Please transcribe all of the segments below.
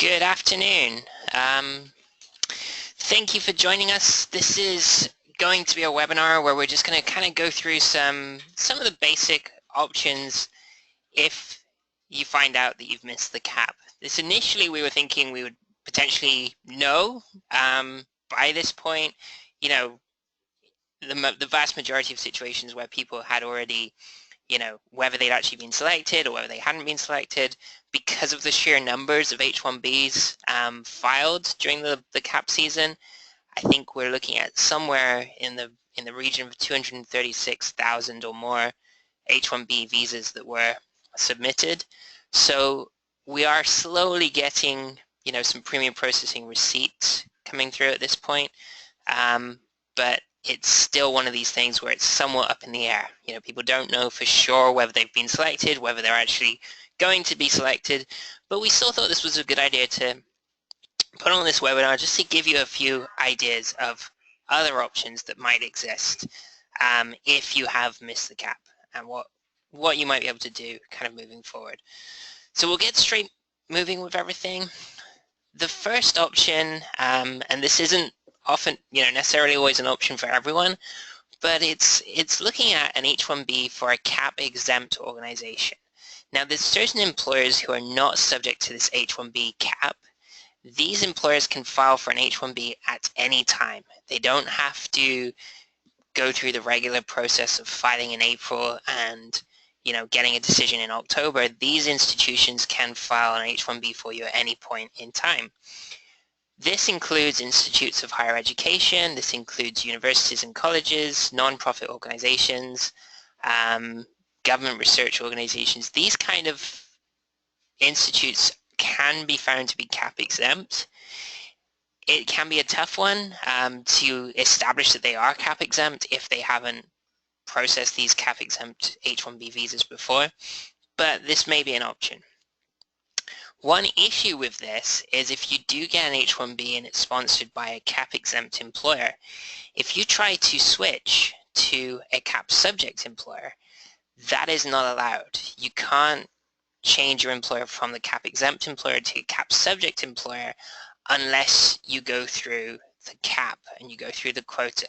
Good afternoon. Thank you for joining us. This is going to be a webinar where we're just going to kind of go through some of the basic options if you find out that you've missed the cap. This initially we were thinking we would potentially know by this point, you know, the vast majority of situations where people had already, whether they'd actually been selected or whether they hadn't been selected, because of the sheer numbers of H-1Bs filed during the cap season. I think we're looking at somewhere in the region of 236,000 or more H-1B visas that were submitted. So we are slowly getting, some premium processing receipts coming through at this point, but it's still one of these things where it's somewhat up in the air. People don't know for sure whether they've been selected, whether they're actually going to be selected, but we still thought this was a good idea to put on this webinar just to give you a few ideas of other options that might exist if you have missed the cap and what you might be able to do kind of moving forward. So we'll get straight moving with everything. The first option, and this isn't often, necessarily always an option for everyone, but it's looking at an H-1B for a cap-exempt organization. Now, there's certain employers who are not subject to this H-1B cap. These employers can file for an H-1B at any time. They don't have to go through the regular process of filing in April and getting a decision in October. These institutions can file an H-1B for you at any point in time. This includes institutes of higher education, this includes universities and colleges, non-profit organizations, government research organizations. These kind of institutes can be found to be cap exempt. It can be a tough one to establish that they are cap exempt if they haven't processed these cap exempt H-1B visas before, but this may be an option. One issue with this is if you do get an H-1B and it's sponsored by a cap-exempt employer, if you try to switch to a cap-subject employer, that is not allowed. You can't change your employer from the cap-exempt employer to a cap-subject employer unless you go through the cap and you go through the quota.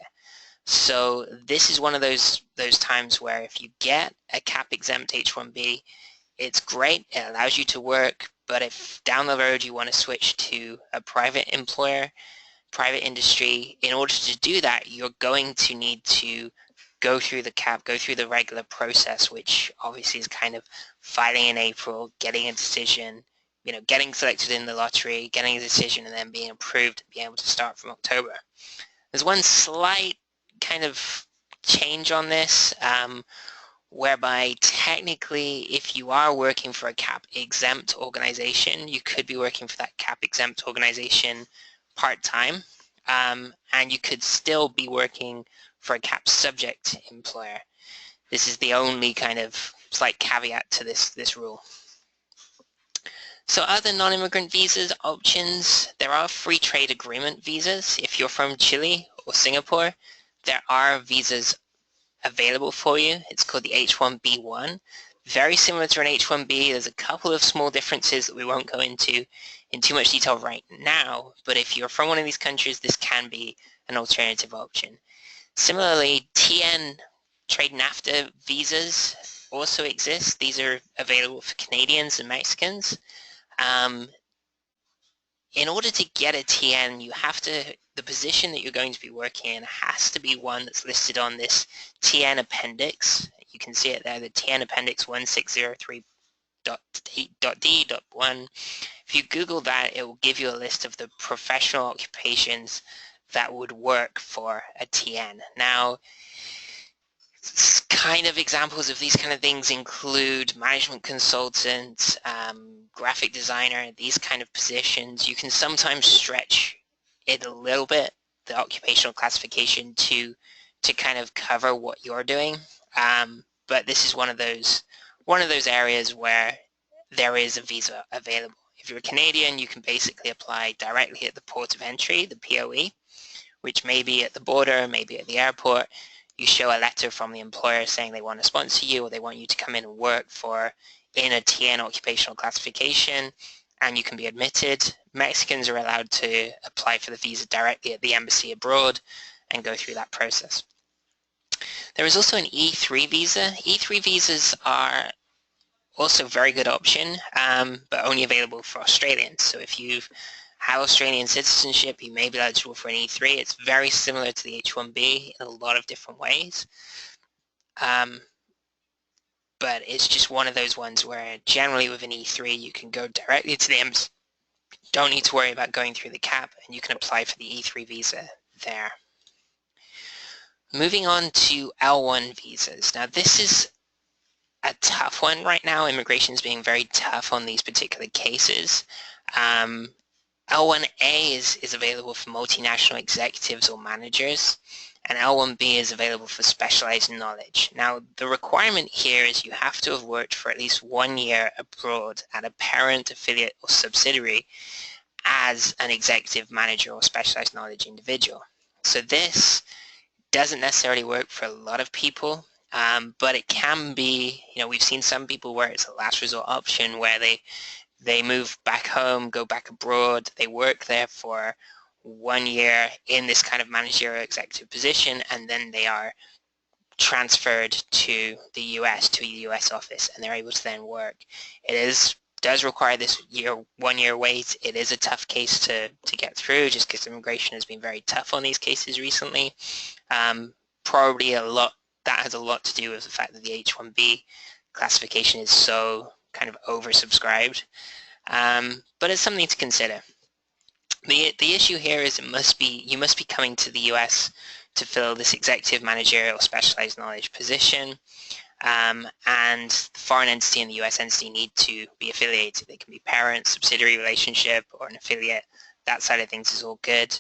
So this is one of those times where if you get a cap-exempt H-1B, it's great, it allows you to work, but if down the road you want to switch to a private employer, private industry, in order to do that, you're going to need to go through the cap, go through the regular process, which obviously is kind of filing in April, getting a decision, getting selected in the lottery, getting a decision, and then being approved, being able to start from October. There's one slight kind of change on this, whereby technically if you are working for a cap-exempt organization, you could be working for that cap-exempt organization part-time, and you could still be working for a cap-subject employer. This is the only kind of slight caveat to this rule. So other non-immigrant visas options, there are free trade agreement visas. If you're from Chile or Singapore, there are visas available for you. It's called the H-1B1. Very similar to an H-1B. There's a couple of small differences that we won't go into in too much detail right now, but if you're from one of these countries, this can be an alternative option. Similarly, TN trade NAFTA visas also exist. These are available for Canadians and Mexicans. In order to get a TN, you have to, the position that you're going to be working in has to be one that's listed on this TN appendix. You can see it there, the TN appendix 1603.d.1. If you Google that, it will give you a list of the professional occupations that would work for a TN. Now, kind of examples of these kind of things include management consultant, graphic designer, these kind of positions. You can sometimes stretch it a little bit, the occupational classification, to kind of cover what you're doing. But this is one of those areas where there is a visa available. If you're a Canadian, you can basically apply directly at the port of entry, the POE, which may be at the border, maybe at the airport. You show a letter from the employer saying they want to sponsor you or they want you to come in and work in a TN occupational classification, and you can be admitted. Mexicans are allowed to apply for the visa directly at the embassy abroad and go through that process. There is also an E3 visa. E3 visas are also a very good option, but only available for Australians. So if you have Australian citizenship, you may be eligible for an E3. It's very similar to the H-1B in a lot of different ways. But it's just one of those ones where generally with an E3 you can go directly to the embassy, don't need to worry about going through the cap, and you can apply for the E3 visa there. Moving on to L1 visas. Now this is a tough one right now. Immigration is being very tough on these particular cases. L1A is available for multinational executives or managers, and L1B is available for specialized knowledge. Now, the requirement here is you have to have worked for at least 1 year abroad at a parent, affiliate, or subsidiary as an executive manager or specialized knowledge individual. So this doesn't necessarily work for a lot of people, but it can be, we've seen some people where it's a last resort option where they move back home, go back abroad, they work there for 1 year in this kind of managerial executive position, and then they are transferred to the US, to a US office, and they're able to then work. It does require this 1 year wait. It is a tough case to get through, just because immigration has been very tough on these cases recently. Probably that has a lot to do with the fact that the H-1B classification is so kind of oversubscribed, but it's something to consider. The issue here is you must be coming to the US to fill this executive managerial specialized knowledge position, and the foreign entity and the US entity need to be affiliated. They can be parent, subsidiary relationship, or an affiliate. That side of things is all good.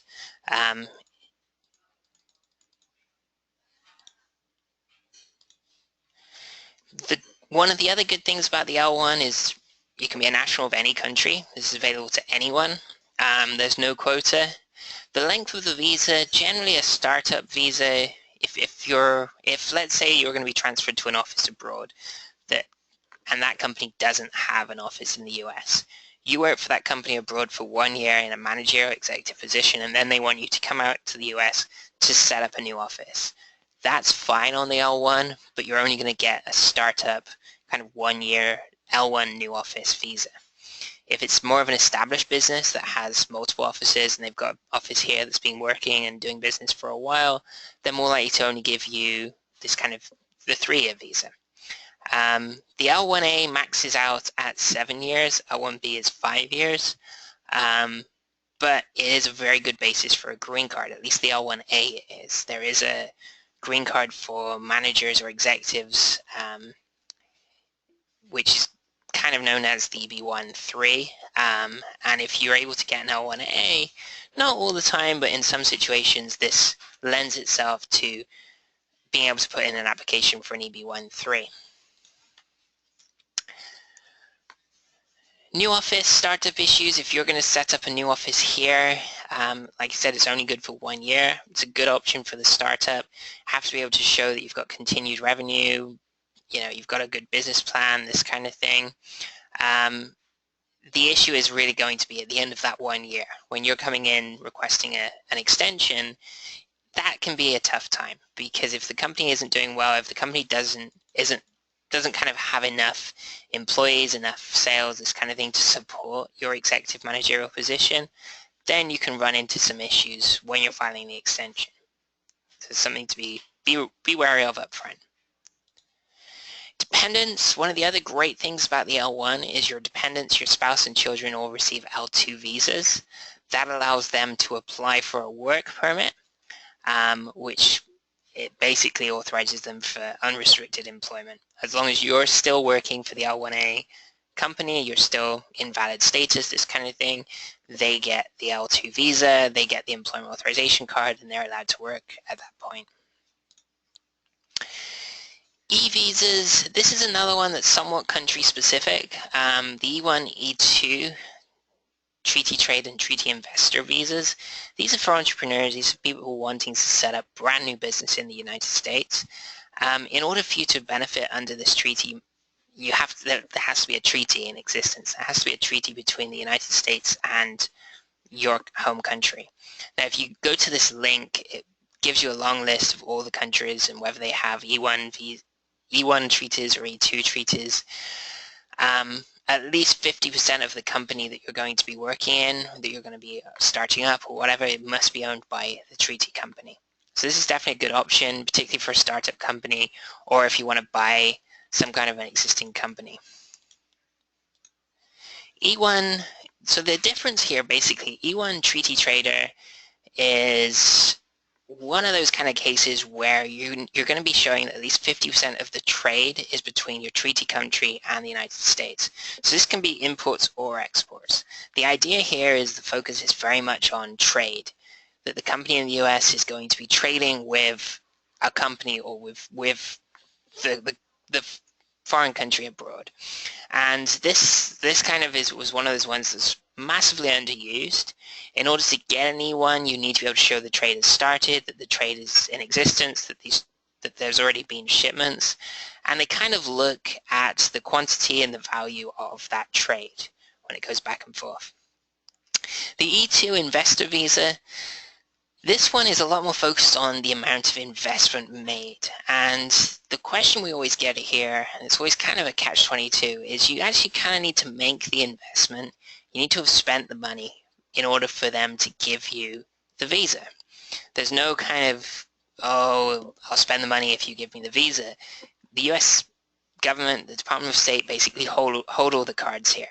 One of the other good things about the L1 is you can be a national of any country. This is available to anyone. There's no quota. The length of the visa, generally a startup visa, if let's say you're going to be transferred to an office abroad, and that company doesn't have an office in the US, you work for that company abroad for 1 year in a managerial executive position, and then they want you to come out to the US to set up a new office. That's fine on the L1, but you're only going to get a startup kind of 1 year L1 new office visa. If it's more of an established business that has multiple offices and they've got an office here that's been working and doing business for a while, they're more likely to only give you this kind of the 3-year visa. The L1A maxes out at 7 years, L1B is 5 years, but it is a very good basis for a green card, at least the L1A is. There is a green card for managers or executives, which is kind of known as the EB-1-3, and if you're able to get an L1A, not all the time, but in some situations, this lends itself to being able to put in an application for an EB-1-3. New office startup issues. If you're going to set up a new office here, like I said, it's only good for 1 year. It's a good option for the startup. Have to be able to show that you've got continued revenue, you've got a good business plan, this kind of thing. The issue is really going to be at the end of that 1 year. When you're coming in requesting an extension, that can be a tough time, because if the company isn't doing well, if the company doesn't kind of have enough employees, enough sales, this kind of thing to support your executive managerial position, then you can run into some issues when you're filing the extension. So it's something to be wary of up front. Dependents, one of the other great things about the L1 is your dependents, your spouse and children all receive L2 visas. That allows them to apply for a work permit, which it basically authorizes them for unrestricted employment. As long as you're still working for the L1A company, you're still in valid status, this kind of thing, they get the L2 visa, they get the employment authorization card, and they're allowed to work at that point. E-visas, this is another one that's somewhat country specific. The E1, E2, treaty trade and treaty investor visas. These are for entrepreneurs. These are people wanting to set up brand new business in the United States. In order for you to benefit under this treaty, there has to be a treaty in existence. There has to be a treaty between the United States and your home country. Now, if you go to this link, it gives you a long list of all the countries and whether they have E1 treaties or E2 treaties. At least 50% of the company that you're going to be working in, that you're going to be starting up or whatever, it must be owned by the treaty company. So this is definitely a good option, particularly for a startup company or if you want to buy some kind of an existing company. E1, so the difference here basically, E1 Treaty Trader is one of those kind of cases where you're going to be showing that at least 50% of the trade is between your treaty country and the United States. So this can be imports or exports. The idea here is the focus is very much on trade, that the company in the US is going to be trading with a company or with the foreign country abroad. And this kind of was one of those ones that's massively underused. In order to get an E1, you need to be able to show the trade has started, that the trade is in existence, that there's already been shipments, and they kind of look at the quantity and the value of that trade when it goes back and forth. The E2 investor visa, this one is a lot more focused on the amount of investment made. And the question we always get here, and it's always kind of a catch-22, is you actually kind of need to make the investment. You need to have spent the money in order for them to give you the visa. There's no kind of, oh, I'll spend the money if you give me the visa. The US government, the Department of State, basically hold all the cards here.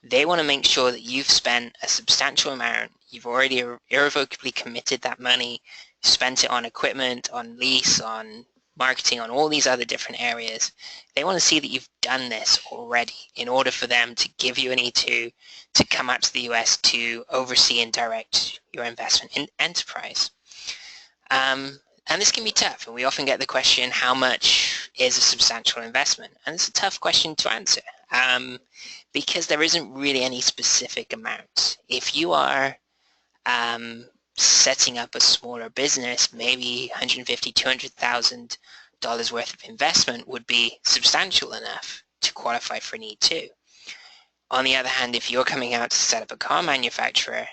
They want to make sure that you've spent a substantial amount. You've already irrevocably committed that money, spent it on equipment, on lease, on marketing, on all these other different areas. They want to see that you've done this already in order for them to give you an E2 to come out to the US to oversee and direct your investment in enterprise. And this can be tough, and we often get the question, how much is a substantial investment? And it's a tough question to answer because there isn't really any specific amount. If you are setting up a smaller business, maybe $150,000, $200,000 worth of investment would be substantial enough to qualify for an E2. On the other hand, if you're coming out to set up a car manufacturer,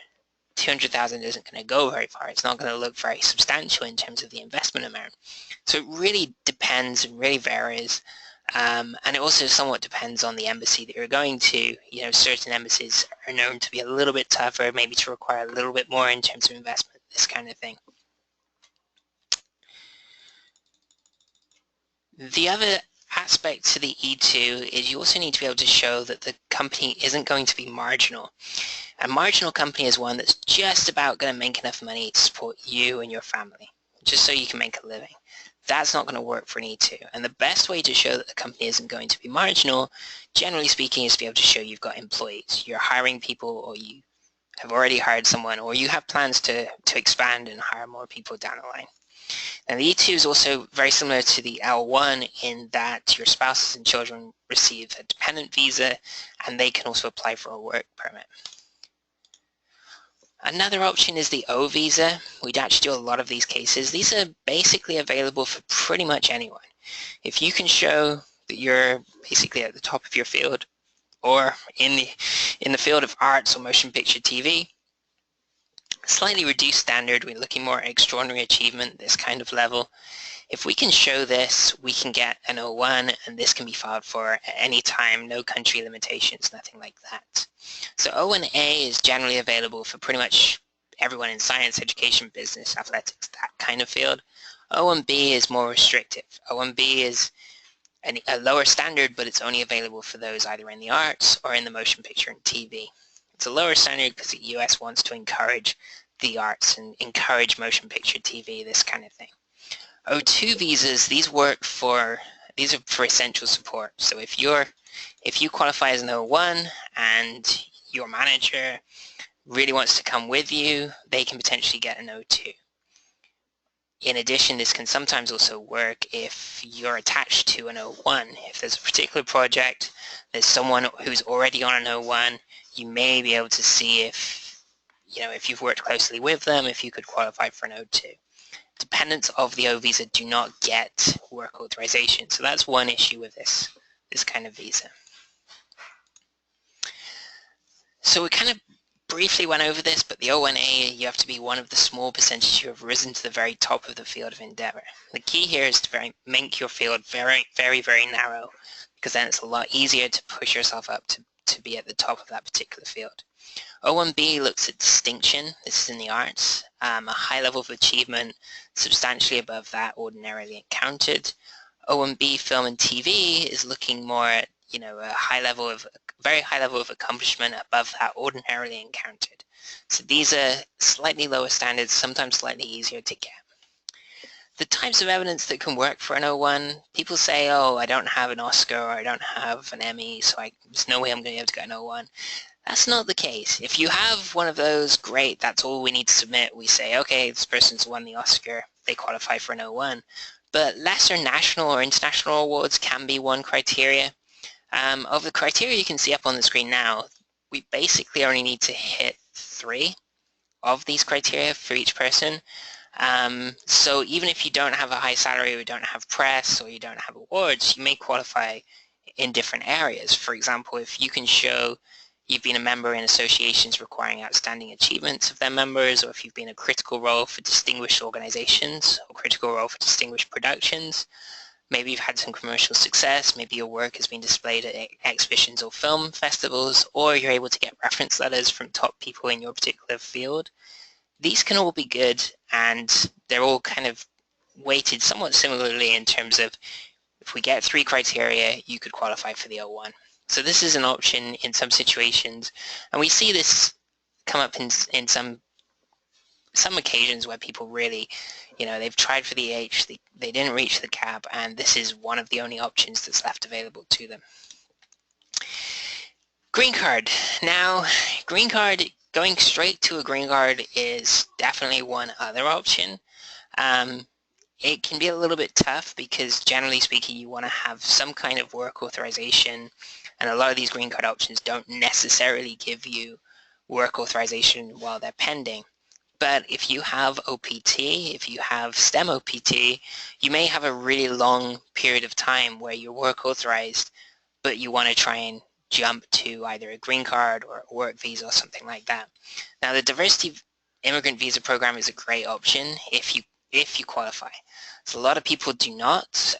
200,000 isn't going to go very far. It's not going to look very substantial in terms of the investment amount. So it really depends and really varies. And it also somewhat depends on the embassy that you're going to. You know, certain embassies are known to be a little bit tougher, maybe to require a little bit more in terms of investment, this kind of thing. The other aspect to the E2 is you also need to be able to show that the company isn't going to be marginal. A marginal company is one that's just about going to make enough money to support you and your family, just so you can make a living. That's not going to work for an E2. And the best way to show that the company isn't going to be marginal, generally speaking, is to be able to show you've got employees. You're hiring people, or you have already hired someone, or you have plans to expand and hire more people down the line. And the E2 is also very similar to the L1 in that your spouses and children receive a dependent visa, and they can also apply for a work permit. Another option is the O visa. We'd actually do a lot of these cases. These are basically available for pretty much anyone. If you can show that you're basically at the top of your field, or in the field of arts or motion picture TV, slightly reduced standard, we're looking more at extraordinary achievement, this kind of level. If we can show this, we can get an O1, and this can be filed for at any time, no country limitations, nothing like that. So O1A is generally available for pretty much everyone in science, education, business, athletics, that kind of field. O1B is more restrictive. O1B is a lower standard, but it's only available for those either in the arts or in the motion picture and TV. It's a lower standard because the US wants to encourage the arts and encourage motion picture TV, this kind of thing. O2 visas, these are for essential support. So if you qualify as an O1 and your manager really wants to come with you, they can potentially get an O2. In addition, this can sometimes also work if you're attached to an O1. If there's a particular project, there's someone who's already on an O1, you may be able to see if you've worked closely with them, if you could qualify for an O2. Dependents of the O visa do not get work authorization, so that's one issue with this this kind of visa. So we kind of briefly went over this, but the O1A, you have to be one of the small percentage who have risen to the very top of the field of endeavor. The key here is to make your field very, very, very narrow, because then it's a lot easier to push yourself up to be at the top of that particular field. O1B looks at distinction. This is in the arts, a high level of achievement substantially above that ordinarily encountered. O1B film and TV is looking more at, a very high level of accomplishment above that ordinarily encountered. So these are slightly lower standards, sometimes slightly easier to get. The types of evidence that can work for an O1, people say, oh, I don't have an Oscar or I don't have an Emmy, so there's no way I'm going to be able to get an O1. That's not the case. If you have one of those, great, that's all we need to submit. We say, okay, this person's won the Oscar, they qualify for an O1. But lesser national or international awards can be one criteria. Of the criteria you can see up on the screen now, we basically only need to hit 3 of these criteria for each person. So even if you don't have a high salary, or you don't have press, or you don't have awards, you may qualify in different areas. For example, if you can show you've been a member in associations requiring outstanding achievements of their members, or if you've been a critical role for distinguished organizations, or critical role for distinguished productions, maybe you've had some commercial success, maybe your work has been displayed at exhibitions or film festivals, or you're able to get reference letters from top people in your particular field. These can all be good, and they're all kind of weighted somewhat similarly in terms of if we get 3 criteria, you could qualify for the O1. So this is an option in some situations, and we see this come up in some occasions where people really, they've tried for the H, they didn't reach the cap, and this is one of the only options that's left available to them. Green card. Now, green card, going straight to a green card is definitely one other option. It can be a little bit tough because generally speaking, you want to have some kind of work authorization, and a lot of these green card options don't necessarily give you work authorization while they're pending. But if you have OPT, if you have STEM OPT, you may have a really long period of time where you're work authorized, but you want to try and jump to either a green card or a work visa or something like that. Now, the diversity immigrant visa program is a great option if you qualify. So a lot of people do not,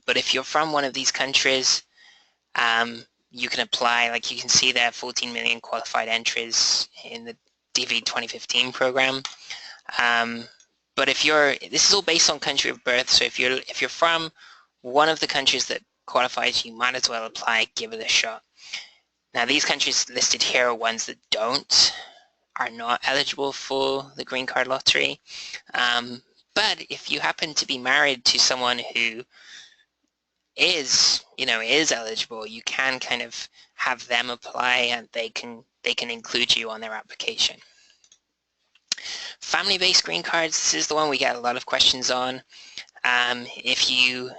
but if you're from one of these countries, you can apply. Like you can see there, 14 million qualified entries in the DV 2015 program. But this is all based on country of birth. So if you're from one of the countries that qualifies, you might as well apply, give it a shot. Now these countries listed here are ones that are not eligible for the green card lottery. But if you happen to be married to someone who is eligible, you can kind of have them apply, and they can include you on their application. Family-based green cards, this is the one we get a lot of questions on. If you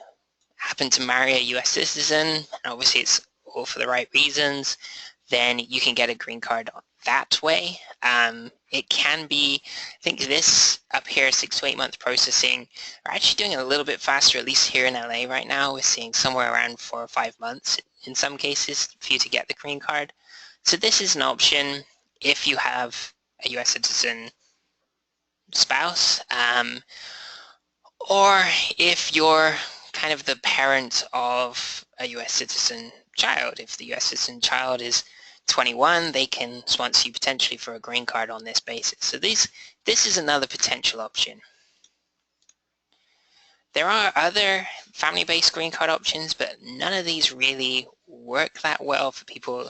happen to marry a US citizen, and obviously it's all for the right reasons, then you can get a green card that way. It can be, I think this up here, 6 to 8 month processing, we're actually doing it a little bit faster, at least here in LA right now. We're seeing somewhere around 4 or 5 months in some cases for you to get the green card. So this is an option if you have a US citizen spouse, or if you're kind of the parent of a US citizen child. If the US citizen child is 21, they can sponsor you potentially for a green card on this basis. So this is another potential option. There are other family-based green card options, but none of these really work that well for people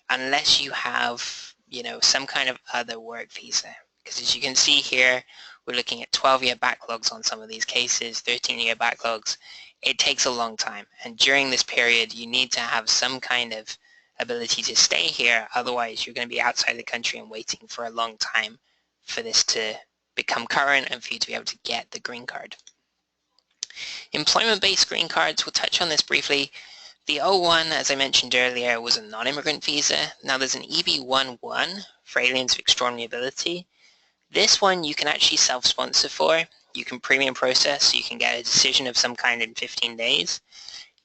unless you have, some kind of other work visa. Because as you can see here, we're looking at 12-year backlogs on some of these cases, 13-year backlogs. It takes a long time, and during this period, you need to have some kind of ability to stay here, otherwise you're going to be outside the country and waiting for a long time for this to become current and for you to be able to get the green card. Employment-based green cards, we'll touch on this briefly. The O1, as I mentioned earlier, was a non-immigrant visa. Now there's an EB-11 for aliens of extraordinary ability. This one you can actually self-sponsor for. You can premium process, so you can get a decision of some kind in 15 days.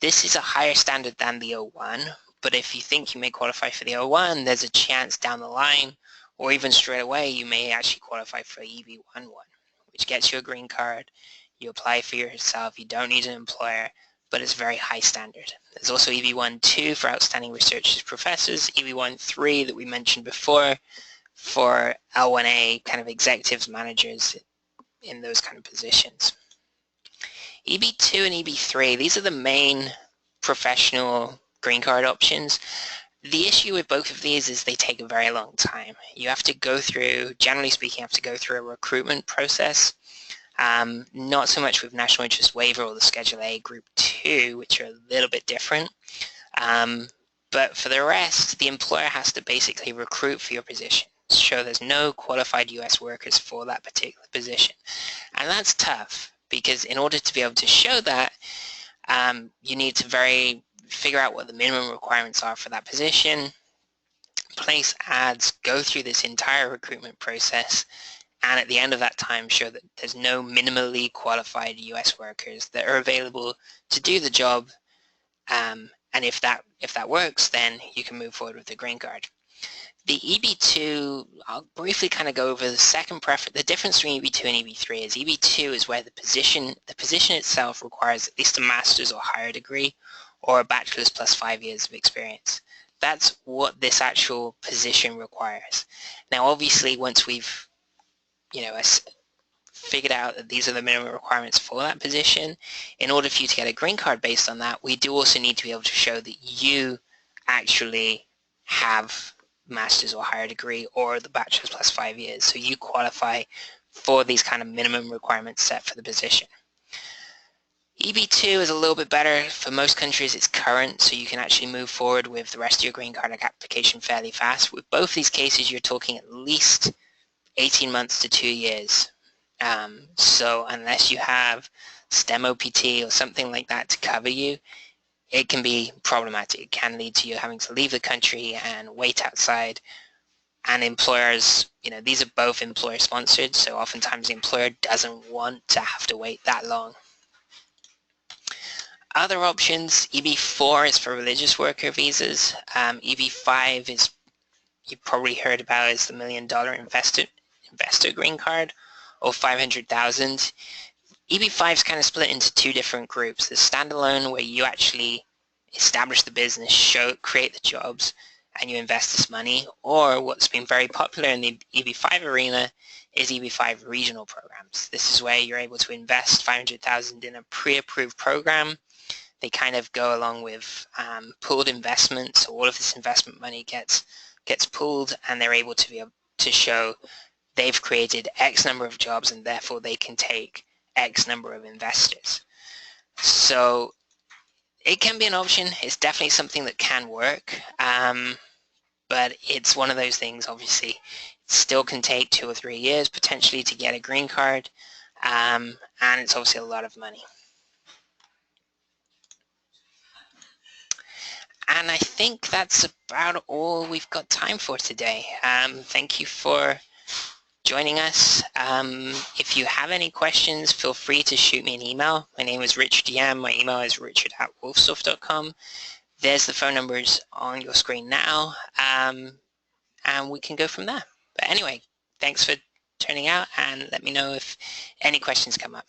This is a higher standard than the O1, but if you think you may qualify for the O1, there's a chance down the line, or even straight away, you may actually qualify for EB11, which gets you a green card. You apply for yourself, you don't need an employer, but it's very high standard. There's also EB1-2 for outstanding researchers, professors, EB1-3 that we mentioned before for L1A kind of executives, managers in those kind of positions. EB2 and EB3, these are the main professional green card options. The issue with both of these is they take a very long time. You have to go through, generally speaking, you have to go through a recruitment process. Not so much with National Interest Waiver or the Schedule A Group 2, which are a little bit different. But for the rest, the employer has to basically recruit for your position, show there's no qualified US workers for that particular position. And that's tough, because in order to be able to show that, you need to figure out what the minimum requirements are for that position, place ads, go through this entire recruitment process, and at the end of that time show that there's no minimally qualified US workers that are available to do the job, and if that works, then you can move forward with the green card. The EB2, I'll briefly kind of go over the second preference. The difference between EB2 and EB3 is EB2 is where the position itself requires at least a master's or higher degree or a bachelor's plus 5 years of experience. That's what this actual position requires. Now, obviously, once we've figured out that these are the minimum requirements for that position, in order for you to get a green card based on that, we do also need to be able to show that you actually have master's or higher degree or the bachelor's plus 5 years, so you qualify for these kind of minimum requirements set for the position. EB2 is a little bit better. For most countries it's current, so you can actually move forward with the rest of your green card application fairly fast. With both these cases, you're talking at least 18 months to 2 years. So unless you have STEM OPT or something like that to cover you, it can be problematic. It can lead to you having to leave the country and wait outside. And employers, these are both employer sponsored, so oftentimes the employer doesn't want to have to wait that long. Other options, EB4 is for religious worker visas. EB5 is, you've probably heard about, is the $1 million investor green card, or 500,000. EB5 is kind of split into two different groups. The standalone, where you actually establish the business, create the jobs, and you invest this money, or what's been very popular in the EB5 arena is EB5 regional programs. This is where you're able to invest 500,000 in a pre-approved program. They kind of go along with pooled investments, so all of this investment money gets pooled, and they're able to show they've created X number of jobs, and therefore they can take X number of investors. So it can be an option. It's definitely something that can work, but it's one of those things, obviously, it still can take 2 or 3 years potentially to get a green card, and it's obviously a lot of money. And I think that's about all we've got time for today. Thank you for joining us. If you have any questions, feel free to shoot me an email. My name is Richard Yemm. My email is richard@wolfsoft.com. There's the phone numbers on your screen now, and we can go from there. But anyway, thanks for turning out, and let me know if any questions come up.